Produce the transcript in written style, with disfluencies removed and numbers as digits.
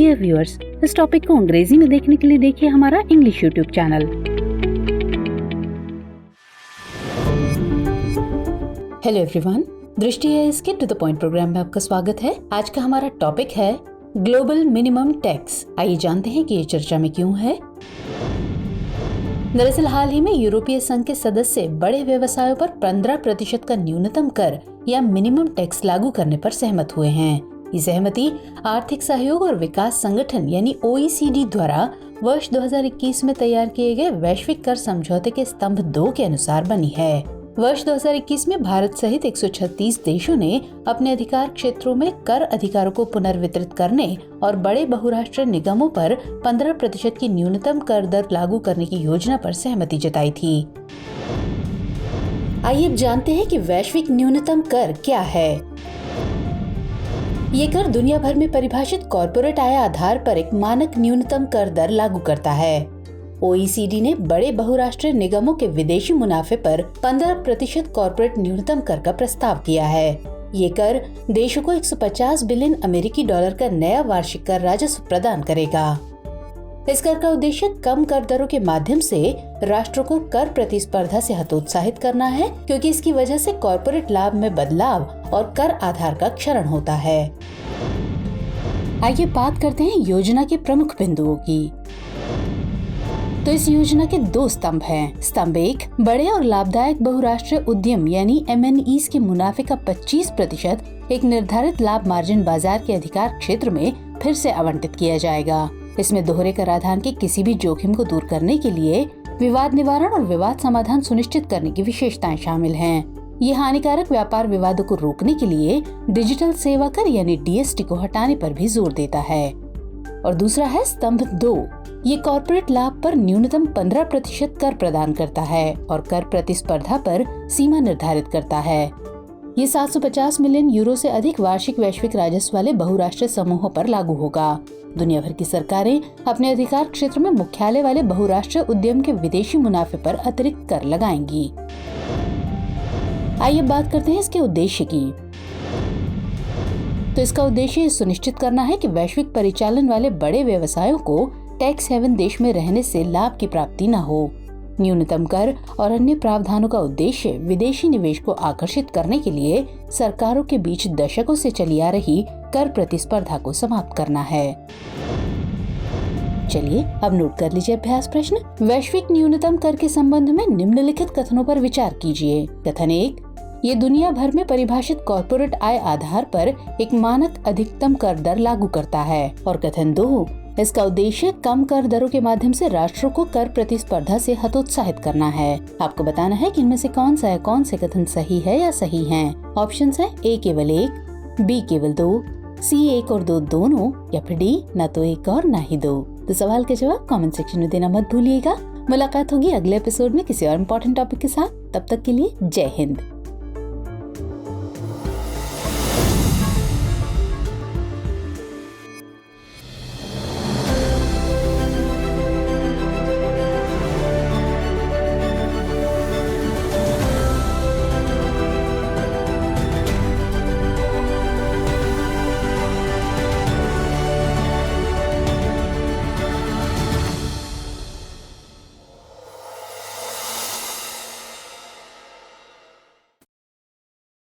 Dear viewers, इस topic को अंग्रेजी में देखने के लिए देखिए हमारा English YouTube channel. Hello everyone, दृष्टि एआई के टू द पॉइंट प्रोग्राम में आपका स्वागत है। आज का हमारा टॉपिक है ग्लोबल मिनिमम टैक्स। आइए जानते हैं कि ये चर्चा में क्यों है। दरअसल हाल ही में यूरोपीय संघ के सदस्य बड़े व्यवसायों पर 15% का न्यूनतम कर या मिनिमम टैक्स लागू करने पर सहमत हुए हैं। ये सहमति आर्थिक सहयोग और विकास संगठन यानी OECD द्वारा वर्ष 2021 में तैयार किए गए वैश्विक कर समझौते के स्तंभ 2 के अनुसार बनी है। वर्ष 2021 में भारत सहित 136 देशों ने अपने अधिकार क्षेत्रों में कर अधिकारों को पुनर्वितरित करने और बड़े बहुराष्ट्रीय निगमों पर 15% की न्यूनतम कर दर लागू करने की योजना पर सहमति जताई थी। आइए अब जानते हैं कि वैश्विक न्यूनतम कर क्या है। ये कर दुनिया भर में परिभाषित कॉर्पोरेट आय आधार पर एक मानक न्यूनतम कर दर लागू करता है। OECD ने बड़े बहुराष्ट्रीय निगमों के विदेशी मुनाफे पर 15% कॉर्पोरेट न्यूनतम कर का प्रस्ताव किया है। ये कर देशों को 150 बिलियन अमेरिकी डॉलर का नया वार्षिक कर राजस्व प्रदान करेगा। इस कर का उद्देश्य कम कर दरों के माध्यम से राष्ट्रों को कर प्रतिस्पर्धा से हतोत्साहित करना है, क्योंकि इसकी वजह से कॉर्पोरेट लाभ में बदलाव और कर आधार का क्षरण होता है। आइए बात करते हैं योजना के प्रमुख बिंदुओं की। तो इस योजना के 2 स्तंभ हैं। स्तंभ 1 बड़े और लाभदायक बहुराष्ट्रीय उद्यम यानी MNEs के मुनाफे का 25% एक निर्धारित लाभ मार्जिन बाजार के अधिकार क्षेत्र में फिर से आवंटित किया जाएगा। इसमें दोहरे कराधान के किसी भी जोखिम को दूर करने के लिए विवाद निवारण और विवाद समाधान सुनिश्चित करने की विशेषताएं शामिल हैं। ये हानिकारक व्यापार विवादों को रोकने के लिए डिजिटल सेवा कर यानी DST को हटाने पर भी जोर देता है। और दूसरा है स्तंभ 2। ये कॉर्पोरेट लाभ पर न्यूनतम 15% कर प्रदान करता है और कर प्रतिस्पर्धा पर सीमा निर्धारित करता है। ये 750 मिलियन यूरो से अधिक वार्षिक वैश्विक राजस्व वाले बहुराष्ट्रीय समूहों पर लागू होगा। दुनिया भर की सरकारें अपने अधिकार क्षेत्र में मुख्यालय वाले बहुराष्ट्रीय उद्यम के विदेशी मुनाफे पर अतिरिक्त कर लगाएंगी। आइए बात करते हैं इसके उद्देश्य की। तो इसका उद्देश्य ये सुनिश्चित करना है कि वैश्विक परिचालन वाले बड़े व्यवसायों को टैक्स हेवन देश में रहने से लाभ की प्राप्ति न हो। न्यूनतम कर और अन्य प्रावधानों का उद्देश्य विदेशी निवेश को आकर्षित करने के लिए सरकारों के बीच दशकों से चली आ रही कर प्रतिस्पर्धा को समाप्त करना है। चलिए अब नोट कर लीजिए अभ्यास प्रश्न। वैश्विक न्यूनतम कर के संबंध में निम्नलिखित कथनों पर विचार कीजिए। कथन 1, ये दुनिया भर में परिभाषित कॉर्पोरेट आय आधार पर एक मानक अधिकतम कर दर लागू करता है। और कथन 2, इसका उद्देश्य कम कर दरों के माध्यम से राष्ट्रों को कर प्रतिस्पर्धा से हतोत्साहित करना है। आपको बताना है कि इनमें से कौन से कथन सही है या सही हैं। ऑप्शंस है A केवल 1, B केवल 2, C 1 और 2 दोनों, या फिर D न तो 1 और न ही 2। तो सवाल के जवाब कमेंट सेक्शन में देना मत भूलिएगा। मुलाकात होगी अगले एपिसोड में किसी और इम्पोर्टेंट टॉपिक के साथ। तब तक के लिए जय हिंद।